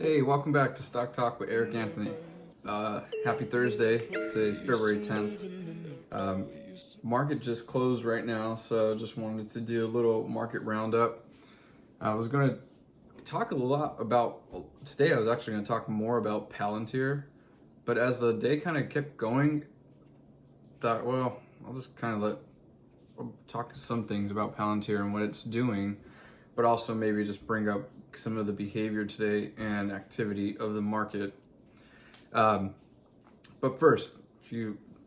Hey, welcome back to Stock Talk with Erik Anthony. Happy Thursday. Today's February 10th. Market just closed right now, so just wanted to do a little market roundup. I was going to talk a lot about, today I was actually going to talk more about Palantir, but as the day kind of kept going, thought, well, I'll just kind of I'll talk some things about Palantir and what it's doing, but also maybe just bring up some of the behavior today and activity of the market. But first,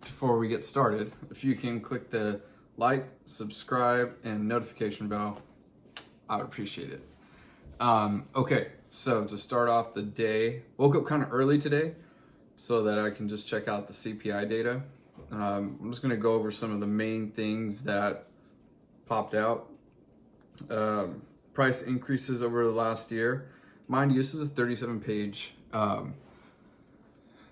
before we get started, if you can click the like, subscribe, and notification bell, I would appreciate it. Okay, so to start off the day, woke up kind of early today so that I can just check out the CPI data. I'm just going to go over some of the main things that popped out. Price increases over the last year. Mind you, this is a 37-page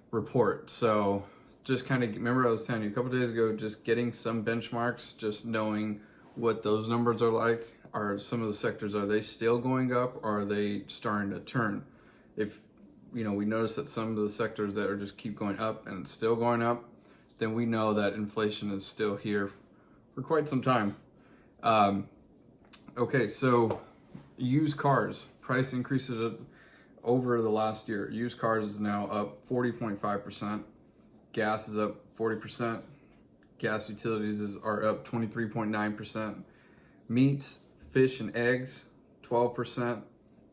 report. So just kind of remember I was telling you a couple days ago, just getting some benchmarks, just knowing what those numbers are like. Are some of the sectors, are they still going up, or are they starting to turn? If we notice that some of the sectors that are just keep going up and it's still going up, then we know that inflation is still here for quite some time. Okay, so used cars, price increases over the last year. Used cars is now up 40.5%. Gas is up 40%. Gas utilities are up 23.9%. Meats, fish, and eggs, 12%.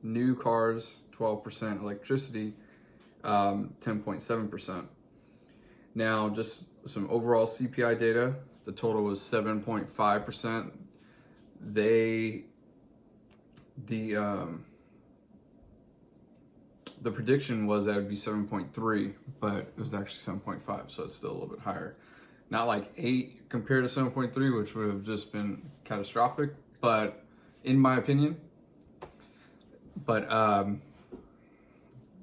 New cars, 12%. Electricity, 10.7%. Now, just some overall CPI data. The total was 7.5%. The prediction was that it would be 7.3, but it was actually 7.5, so it's still a little bit higher. Not like 8 compared to 7.3, which would have just been catastrophic, but in my opinion. But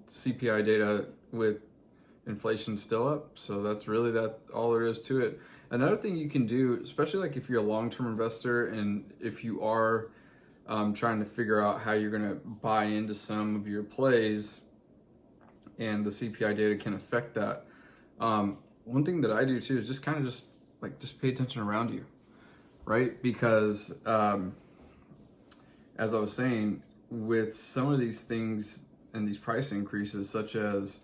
CPI data with inflation still up, so that's all there is to it. Another thing you can do, especially like if you're a long-term investor and if you are trying to figure out how you're going to buy into some of your plays, and the CPI data can affect that. One thing that I do too is just pay attention around you, right? Because as I was saying, with some of these things and these price increases, such as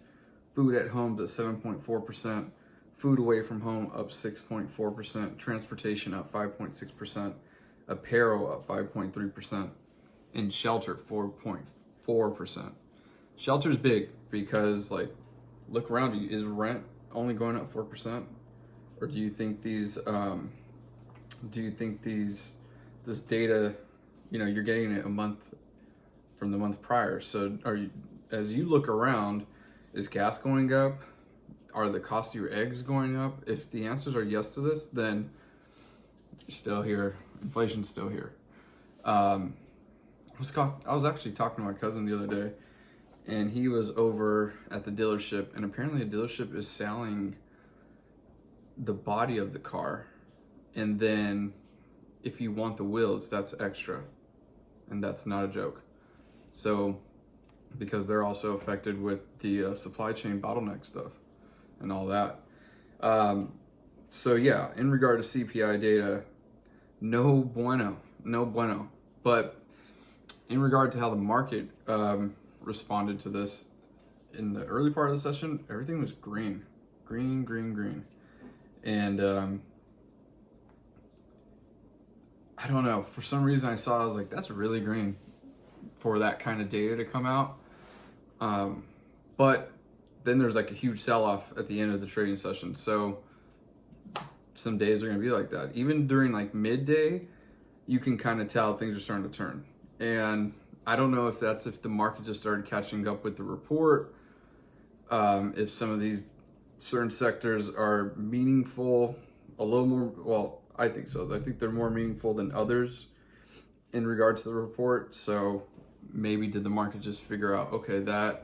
food at home at 7.4%, food away from home up 6.4%, transportation up 5.6%, apparel up 5.3%, and shelter 4.4%. Shelter is big because, look around you. Is rent only going up 4%, or do you think this data, you're getting it a month from the month prior? So as you look around, is gas going up? Are the cost of your eggs going up? If the answers are yes to this, then you're still here. Inflation's still here. I was actually talking to my cousin the other day, and he was over at the dealership, and apparently a dealership is selling the body of the car, and then if you want the wheels, that's extra, and that's not a joke. So because they're also affected with the supply chain bottleneck stuff and all that. So yeah, in regard to CPI data, no bueno. But in regard to how the market responded to this, in the early part of the session, everything was green. And I don't know, for some reason I was like, that's really green for that kind of data to come out. But then there's a huge sell-off at the end of the trading session. So some days are going to be like that. Even during midday, you can kind of tell things are starting to turn. And I don't know if that's if the market just started catching up with the report, if some of these certain sectors are meaningful, a little more, well, I think so. I think they're more meaningful than others in regards to the report. So maybe did the market just figure out, okay, that's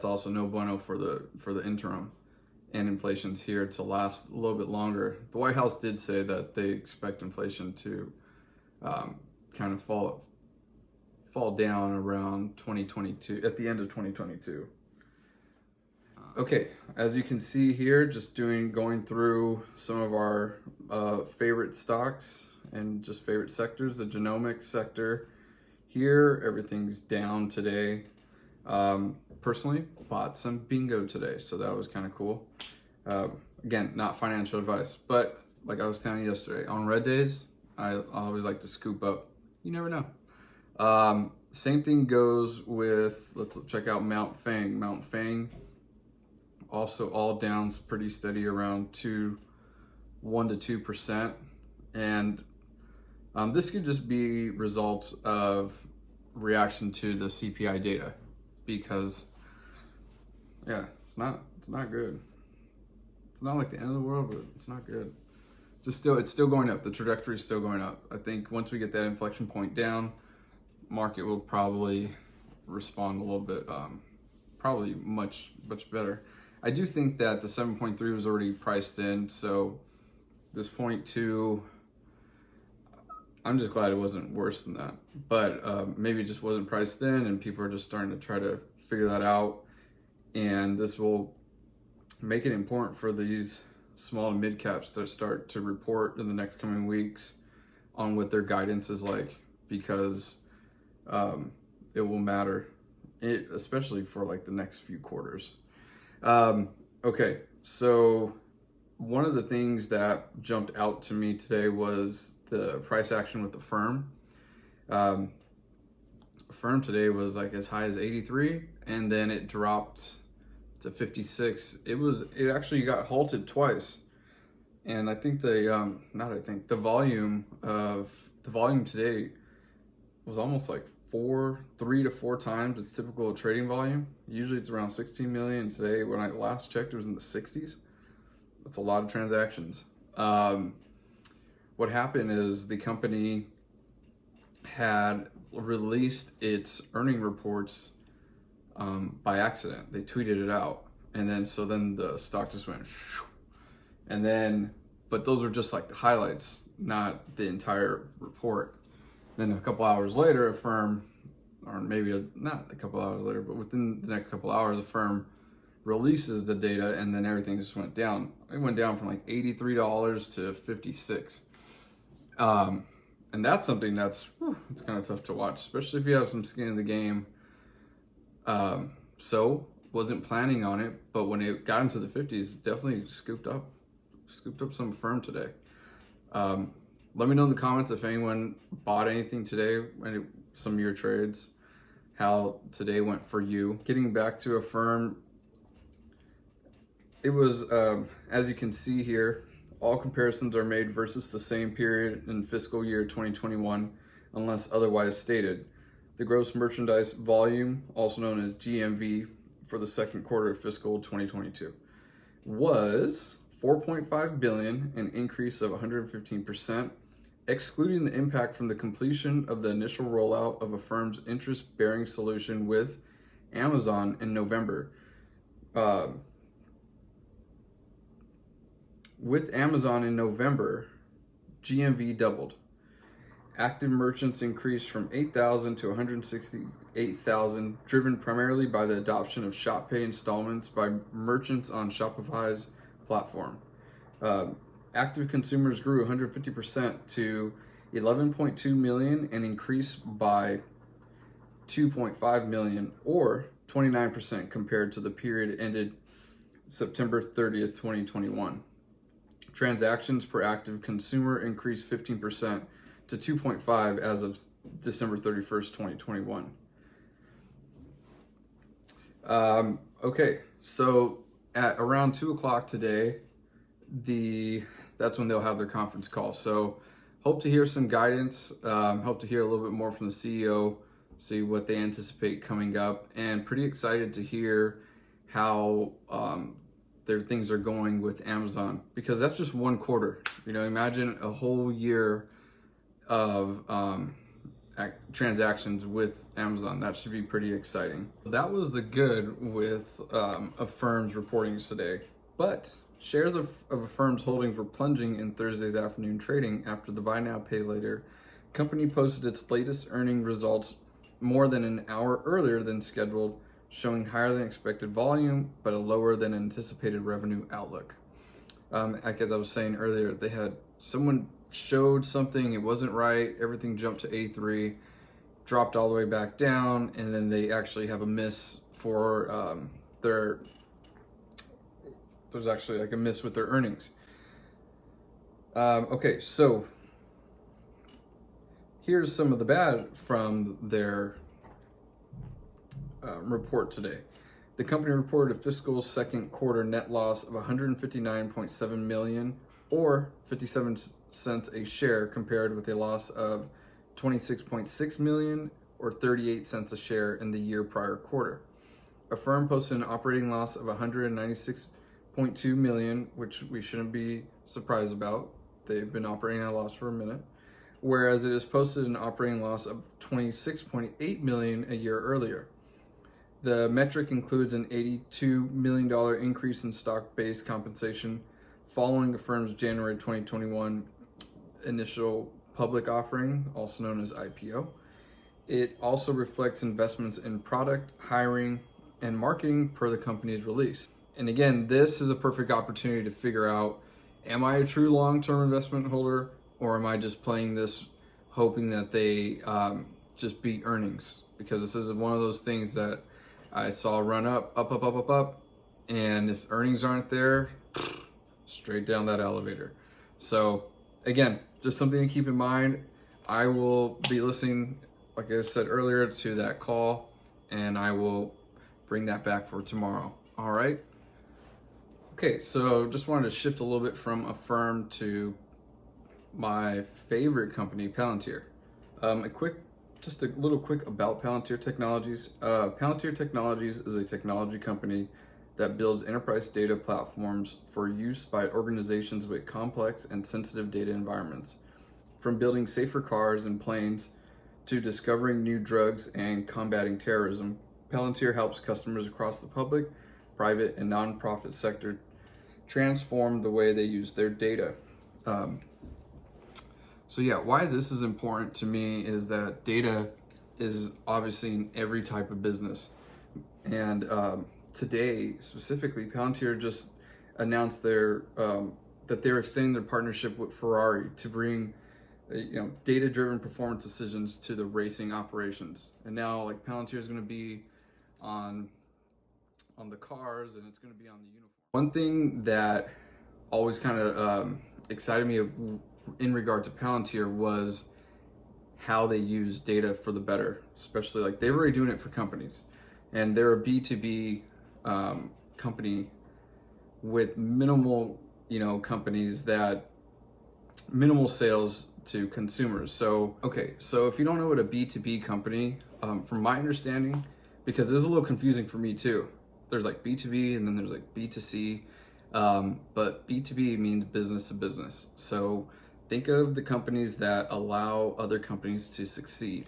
also no bueno for the interim, and inflation's here to last a little bit longer. The White House did say that they expect inflation to kind of fall down around 2022, at the end of 2022. Okay, as you can see here, just going through some of our favorite stocks and just favorite sectors. The genomics sector here, everything's down today. Personally, bought some bingo today, so that was kind of cool. Again, not financial advice, but like I was telling you yesterday, on red days, I always like to scoop up. You never know. Same thing goes with, let's check out Mount Fang. Mount Fang, also all down, pretty steady around 1 to 2%. And this could just be results of reaction to the CPI data, because yeah, it's not good. It's not like the end of the world, but it's not good. It's still going up. The trajectory is still going up. I think once we get that inflection point down, market will probably respond a little bit, probably much better. I do think that the 7.3 was already priced in, so this 0.2, I'm just glad it wasn't worse than that. But maybe it just wasn't priced in, and people are just starting to try to figure that out. And this will make it important for these small and mid caps to start to report in the next coming weeks on what their guidance is like, because it will matter, especially for like the next few quarters. Okay, so one of the things that jumped out to me today was the price action with the firm. Firm today was like as high as 83, and then it dropped to 56. It actually got halted twice, and I think the volume today was almost like 3 to 4 times its typical trading volume. Usually it's around 16 million. Today, when I last checked, it was in the 60s. That's a lot of transactions. What happened is the company had released its earning reports by accident. They tweeted it out, and then the stock just went shoo. But those were just like the highlights, not the entire report. Then a couple hours later, a firm, or maybe not a couple hours later, but within the next couple hours, a firm releases the data, and then everything just went down. It went down from like $83 to 56. And that's something it's kind of tough to watch, especially if you have some skin in the game. So wasn't planning on it, but when it got into the 50s, definitely scooped up some firm today. Let me know in the comments if anyone bought anything today, some of your trades, how today went for you. Getting back to AFRM, it was, as you can see here, all comparisons are made versus the same period in fiscal year 2021, unless otherwise stated. The gross merchandise volume, also known as GMV, for the second quarter of fiscal 2022 was $4.5 billion, an increase of 115%, excluding the impact from the completion of the initial rollout of AFRM's interest-bearing solution with Amazon in November. With Amazon in November, GMV doubled. Active merchants increased from 8,000 to 168,000, driven primarily by the adoption of Shop Pay installments by merchants on Shopify's platform. Active consumers grew 150% to 11.2 million and increased by 2.5 million, or 29% compared to the period ended September 30th, 2021. Transactions per active consumer increased 15% to 2.5 as of December 31st, 2021. Okay, so at around 2 o'clock today, that's when they'll have their conference call. So hope to hear some guidance, hope to hear a little bit more from the CEO, see what they anticipate coming up, and pretty excited to hear how their things are going with Amazon, because that's just one quarter. Imagine a whole year of transactions with Amazon. That should be pretty exciting. That was the good with AFRM's reportings today, but shares of AFRM's holdings were plunging in Thursday's afternoon trading after the buy now pay later company posted its latest earning results more than an hour earlier than scheduled, showing higher than expected volume, but a lower than anticipated revenue outlook. Like as I was saying earlier, they had someone showed something, it wasn't right, everything jumped to 83, dropped all the way back down, and then they actually have a miss for there's actually like a miss with their earnings. Okay, so here's some of the bad from their report today. The company reported a fiscal second quarter net loss of $159.7 million or 57 cents a share, compared with a loss of $26.6 million or 38 cents a share in the year prior quarter. AFRM posted an operating loss of $196.2 million, which we shouldn't be surprised about. They've been operating at a loss for a minute, whereas it has posted an operating loss of $26.8 million a year earlier. The metric includes an $82 million increase in stock-based compensation following the firm's January 2021 initial public offering, also known as IPO. It also reflects investments in product, hiring, and marketing per the company's release. And again, this is a perfect opportunity to figure out, am I a true long-term investment holder, or am I just playing this hoping that they just beat earnings? Because this is one of those things that I saw run up, and if earnings aren't there, straight down that elevator. So again, just something to keep in mind. I will be listening, like I said earlier, to that call, and I will bring that back for tomorrow. All right. Okay, so just wanted to shift a little bit from AFRM to my favorite company, Palantir. Just a little quick about Palantir Technologies. Palantir Technologies is a technology company that builds enterprise data platforms for use by organizations with complex and sensitive data environments. From building safer cars and planes to discovering new drugs and combating terrorism, Palantir helps customers across the public, private, and nonprofit sector transform the way they use their data. So yeah, why this is important to me is that data is obviously in every type of business. And today, specifically, Palantir just announced that they're extending their partnership with Ferrari to bring data-driven performance decisions to the racing operations. And now, like, Palantir is going to be on the cars, and it's going to be on the uniform. One thing that always kind of excited me in regard to Palantir was how they use data for the better, especially like they were already doing it for companies, and they're a B2B company with minimal, companies that minimal sales to consumers. So, okay, so if you don't know what a B2B company, from my understanding, because this is a little confusing for me too, there's like B2B and then there's like B2C, but B2B means business to business. So think of the companies that allow other companies to succeed.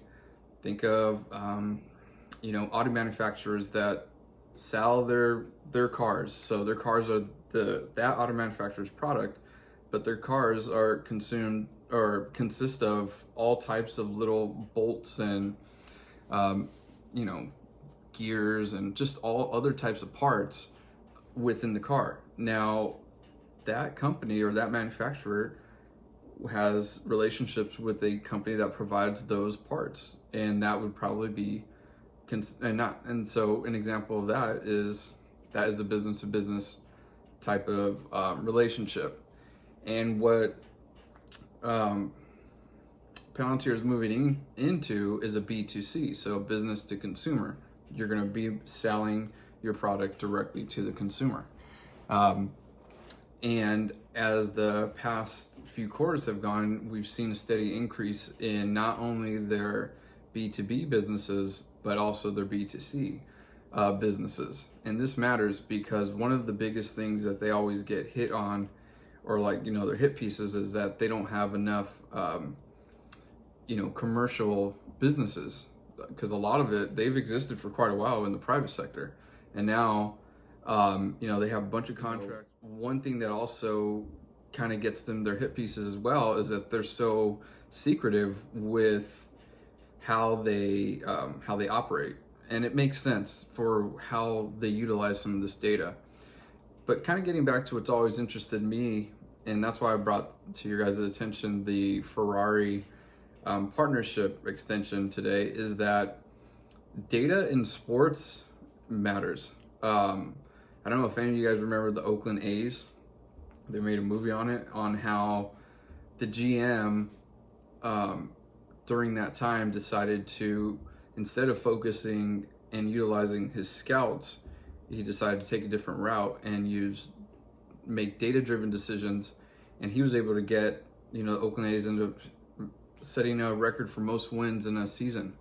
Think of, auto manufacturers that sell their cars. So their cars are that auto manufacturer's product, but their cars are consumed or consist of all types of little bolts and, gears and just all other types of parts within the car. Now, that company or that manufacturer has relationships with a company that provides those parts, and that would probably be so an example of that is a business to business type of relationship. And what Palantir is moving into is a B2C, so business to consumer. You're going to be selling your product directly to the consumer. And as the past few quarters have gone, we've seen a steady increase in not only their B2B businesses, but also their B2C businesses. And this matters because one of the biggest things that they always get hit on, or their hit pieces, is that they don't have enough, commercial businesses. Because a lot of it, they've existed for quite a while in the private sector. And now, they have a bunch of contracts. One thing that also kind of gets them their hit pieces as well is that they're so secretive with how they operate, and it makes sense for how they utilize some of this data. But kind of getting back to what's always interested me, and that's why I brought to your guys' attention the Ferrari partnership extension today, is that data in sports matters. I don't know if any of you guys remember the Oakland A's. They made a movie on it, on how the GM during that time decided to, instead of focusing and utilizing his scouts, he decided to take a different route and make data-driven decisions. And he was able to get, the Oakland A's ended up setting a record for most wins in a season.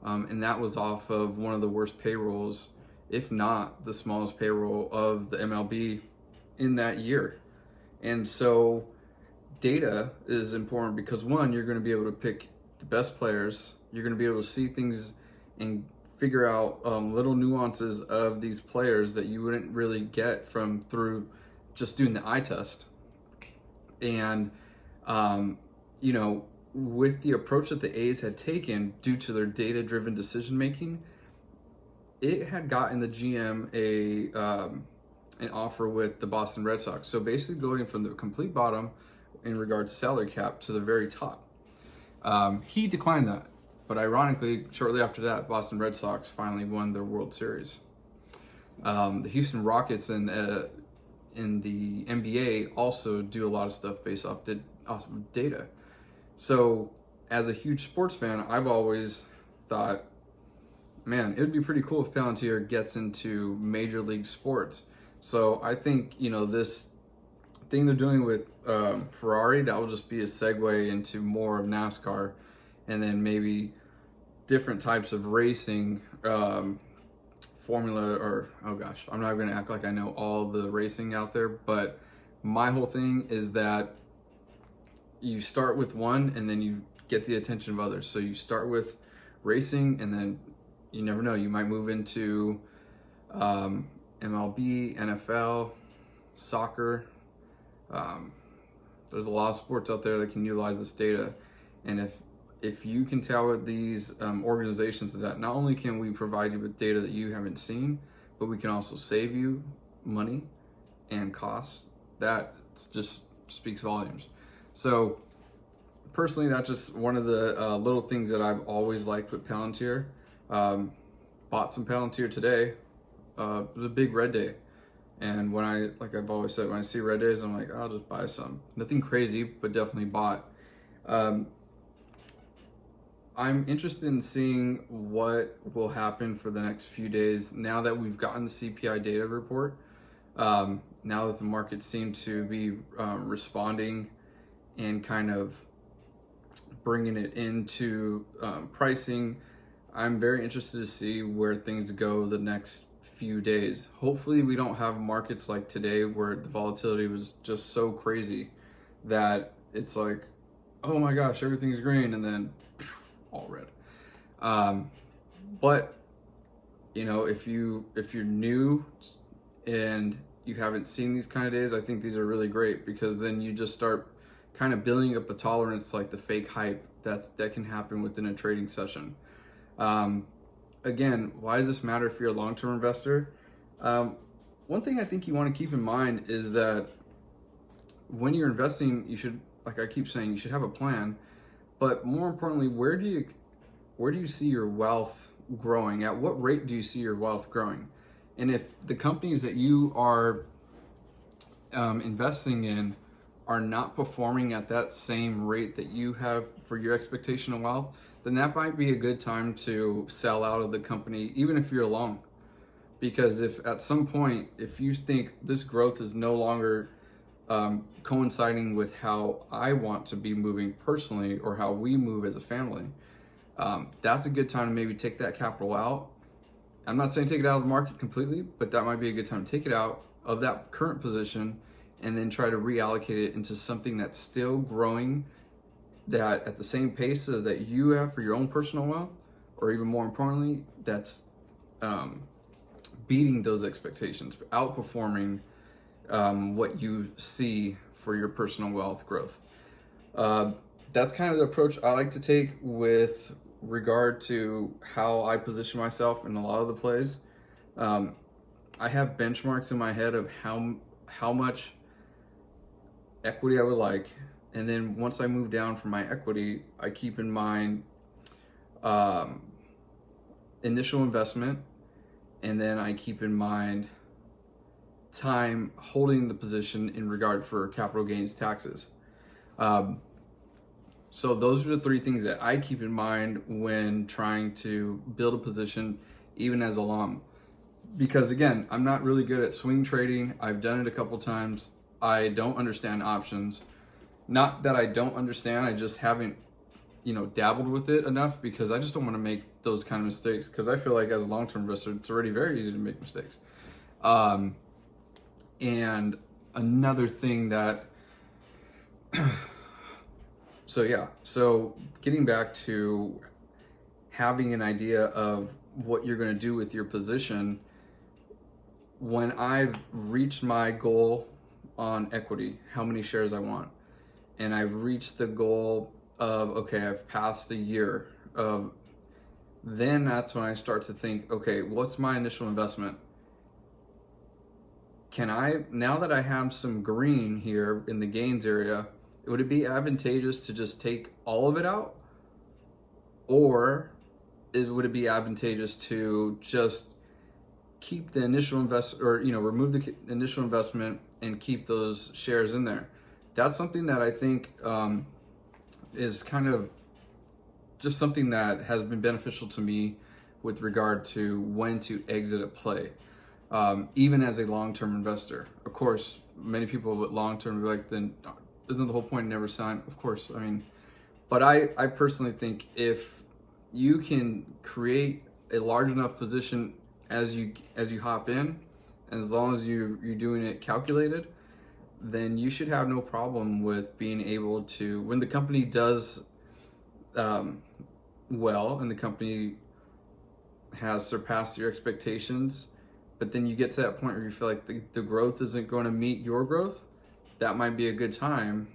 And that was off of one of the worst payrolls, if not the smallest payroll of the MLB in that year. And so data is important because, one, you're going to be able to pick the best players. You're going to be able to see things and figure out little nuances of these players that you wouldn't really get through just doing the eye test. And, with the approach that the A's had taken due to their data-driven decision-making, it had gotten the GM an offer with the Boston Red Sox. So basically going from the complete bottom in regards to salary cap to the very top. He declined that. But ironically, shortly after that, Boston Red Sox finally won their World Series. The Houston Rockets in the NBA also do a lot of stuff based off data. So as a huge sports fan, I've always thought, man, it would be pretty cool if Palantir gets into Major League Sports. So I think, this thing they're doing with Ferrari, that will just be a segue into more of NASCAR, and then maybe different types of racing, formula, or, oh gosh, I'm not going to act like I know all the racing out there, but my whole thing is that you start with one and then you get the attention of others. So you start with racing, and then you never know, you might move into MLB, NFL, soccer. There's a lot of sports out there that can utilize this data. And if you can tell with these organizations that not only can we provide you with data that you haven't seen, but we can also save you money and costs, that just speaks volumes. So personally, that's just one of the little things that I've always liked with Palantir. Bought some Palantir today. It was a big red day. And like I've always said, when I see red days, I'm like, I'll just buy some. Nothing crazy, but definitely bought. I'm interested in seeing what will happen for the next few days now that we've gotten the CPI data report. Now that the markets seem to be responding and kind of bringing it into pricing, I'm very interested to see where things go the next few days. Hopefully we don't have markets like today where the volatility was just so crazy that it's like, oh my gosh, everything's green, and then all red. But if you're new and you haven't seen these kind of days, I think these are really great, because then you just start kind of building up a tolerance, like the fake hype that can happen within a trading session. Again, why does this matter if you're a long-term investor? One thing I think you want to keep in mind is that when you're investing, you should, like I keep saying, you should have a plan. But more importantly, where do you see your wealth growing? At what rate do you see your wealth growing? And if the companies that you are investing in are not performing at that same rate that you have for your expectation of wealth, then that might be a good time to sell out of the company, even if you're long. Because if at some point, if you think this growth is no longer coinciding with how I want to be moving personally, or how we move as a family, that's a good time to maybe take that capital out. I'm not saying take it out of the market completely, but that might be a good time to take it out of that current position and then try to reallocate it into something that's still growing, that at the same pace as that you have for your own personal wealth, or even more importantly, that's beating those expectations, outperforming what you see for your personal wealth growth. That's kind of the approach I like to take with regard to how I position myself in a lot of the plays, I have benchmarks in my head of how much equity I would like, and then once I move down from my equity, I keep in mind initial investment, and then I keep in mind time holding the position in regard for capital gains taxes. So those are the three things that I keep in mind when trying to build a position, even as a long. Because again, I'm not really good at swing trading. I've done it a couple times. I don't understand options. Not that I don't understand, I just haven't, dabbled with it enough, because I just don't want to make those kind of mistakes. Because I feel like as a long-term investor, it's already very easy to make mistakes. And another thing that, so getting back to having an idea of what you're going to do with your position, when I've reached my goal on equity, how many shares I want, and I've reached the goal of, okay, I've passed a year of, then that's when I start to think, okay, what's my initial investment? Now that I have some green here in the gains area, would it be advantageous to just take all of it out? Or would it be advantageous to just keep the initial remove the initial investment and keep those shares in there? That's something that I think is kind of just something that has been beneficial to me with regard to when to exit a play. Even as a long-term investor. Of course, many people with long-term be like, then isn't the whole point never sign? Of course, but I personally think if you can create a large enough position as you hop in, and as long as you're doing it calculated, then you should have no problem with being able to, when the company does well and the company has surpassed your expectations, but then you get to that point where you feel like the growth isn't going to meet your growth, that might be a good time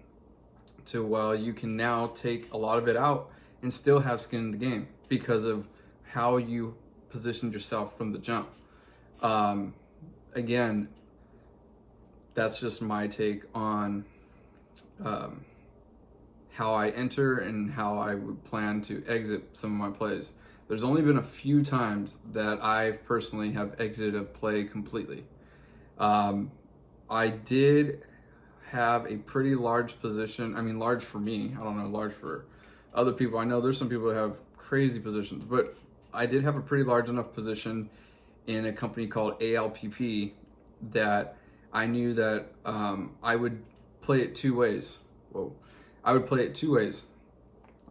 to, well, you can now take a lot of it out and still have skin in the game because of how you positioned yourself from the jump. Again, that's just my take on how I enter and how I would plan to exit some of my plays. There's only been a few times that I personally have exited a play completely. I did have a pretty large position. Large for me. I don't know, large for other people. I know there's some people that have crazy positions, but I did have a pretty large enough position in a company called ALPP that I knew that I would play it two ways. I would play it two ways.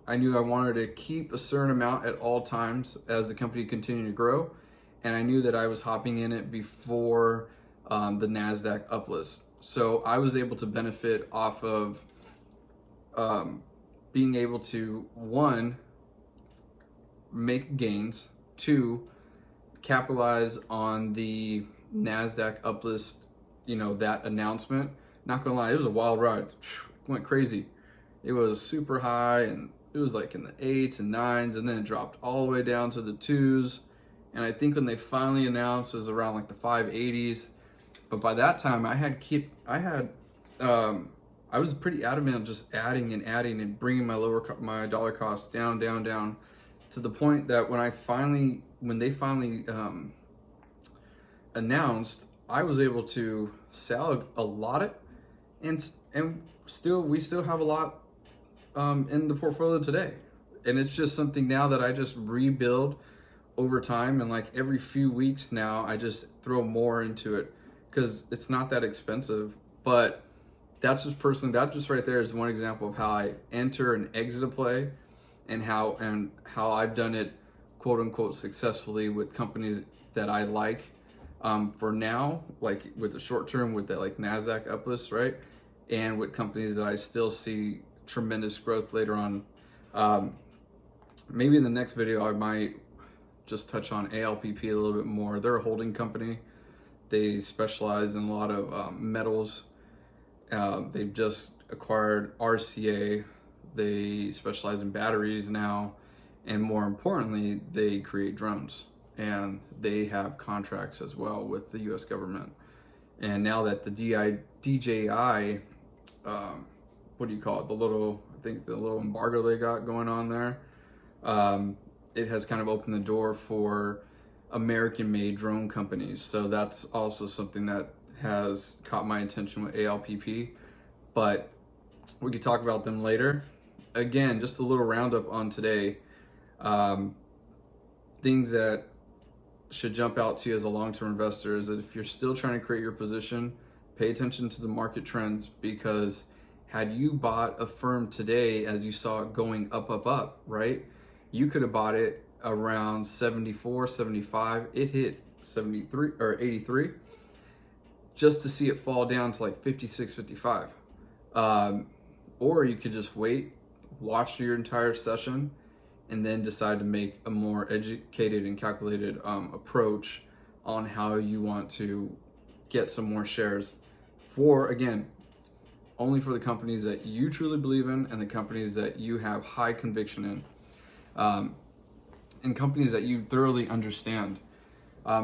I knew I wanted to keep a certain amount at all times as the company continued to grow, and I knew that I was hopping in it before the NASDAQ uplist. So I was able to benefit off of being able to, one, make gains, two, capitalize on the NASDAQ uplist, that announcement. Not gonna lie, it was a wild ride. Went crazy. It was super high, and it was like in the 8s and 9s, and then it dropped all the way down to the 2s. And I think when they finally announced, it was around like the 580s. But by that time, I was pretty adamant on just adding and bringing my dollar cost down to the point that when they finally announced, I was able to sell a lot, and we still have a lot in the portfolio today. And it's just something now that I just rebuild over time, and like every few weeks now I just throw more into it because it's not that expensive. But that just right there is one example of how I enter and exit a play, and how I've done it, quote unquote, successfully with companies that I like for now, like with the short term, with that like NASDAQ uplist, right? And with companies that I still see tremendous growth later on. Maybe in the next video I might just touch on ALPP a little bit more. They're a holding company. They specialize in a lot of metals. They've just acquired RCA. They specialize in batteries now, And more importantly, they create drones, and they have contracts as well with the U.S. government. And now that the DJI, what do you call it? I think the little embargo they got going on there, it has kind of opened the door for American-made drone companies. So that's also something that has caught my attention with ALPP, but we could talk about them later. Again, just a little roundup on today. Things that should jump out to you as a long-term investor is that if you're still trying to create your position, pay attention to the market trends, because had you bought a firm today as you saw it going up, right? You could have bought it around 74, 75. It hit 73 or 83 just to see it fall down to like 56, 55. Or you could just wait, watch your entire session, and then decide to make a more educated and calculated approach on how you want to get some more shares for, again, only for the companies that you truly believe in and the companies that you have high conviction in, and companies that you thoroughly understand.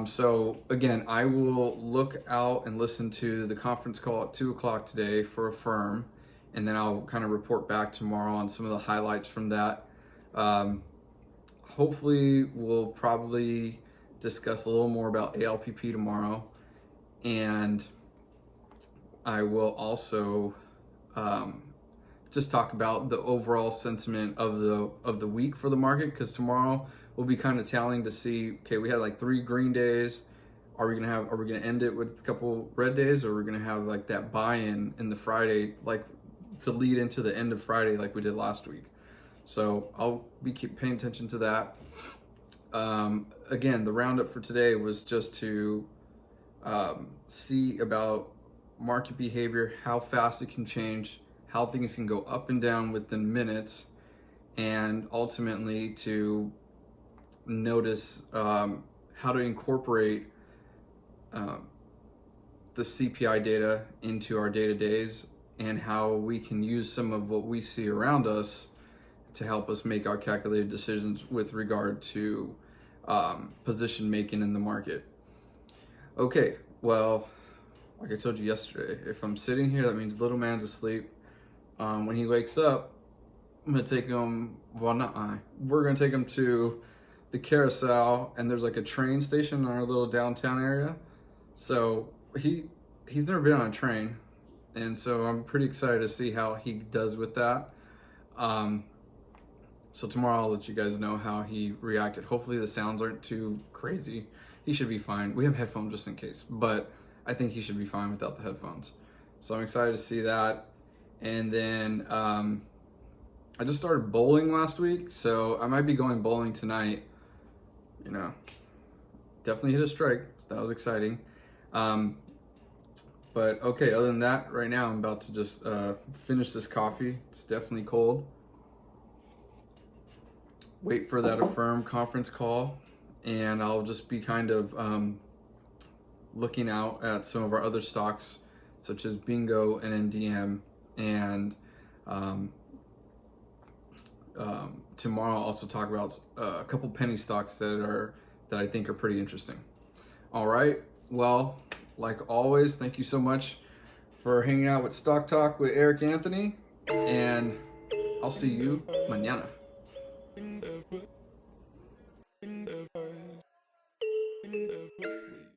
So again, I will look out and listen to the conference call at 2 o'clock today for a firm, and then I'll kind of report back tomorrow on some of the highlights from that. Hopefully we'll probably discuss a little more about ALPP tomorrow, and I will also just talk about the overall sentiment of the week for the market, because tomorrow we'll be kind of tallying to see, okay, we had like 3 green days. Are we gonna end it with a couple red days, or are we gonna have like that buy-in in the Friday, like to lead into the end of Friday like we did last week? So I'll keep paying attention to that. Again, the roundup for today was just to see about market behavior, how fast it can change, how things can go up and down within minutes, and ultimately to notice how to incorporate the CPI data into our day-to-days, and how we can use some of what we see around us to help us make our calculated decisions with regard to position making in the market. Okay, well, like I told you yesterday, if I'm sitting here, that means little man's asleep. When he wakes up, I'm gonna take him, well, not I, we're gonna take him to the carousel, and there's like a train station in our little downtown area. So he's never been on a train, and so I'm pretty excited to see how he does with that. So tomorrow I'll let you guys know how he reacted. Hopefully the sounds aren't too crazy. He should be fine. We have headphones just in case, but I think he should be fine without the headphones. So I'm excited to see that. And then I just started bowling last week, so I might be going bowling tonight. You know, definitely hit a strike, so that was exciting. But okay, other than that, right now I'm about to just finish this coffee. It's definitely cold. Wait for that AFRM conference call, and I'll just be kind of looking out at some of our other stocks, such as Bingo and NDM, and tomorrow I'll also talk about a couple penny stocks that I think are pretty interesting. All right, well, like always, thank you so much for hanging out with Stock Talk with Erik Anthony, and I'll see you mañana.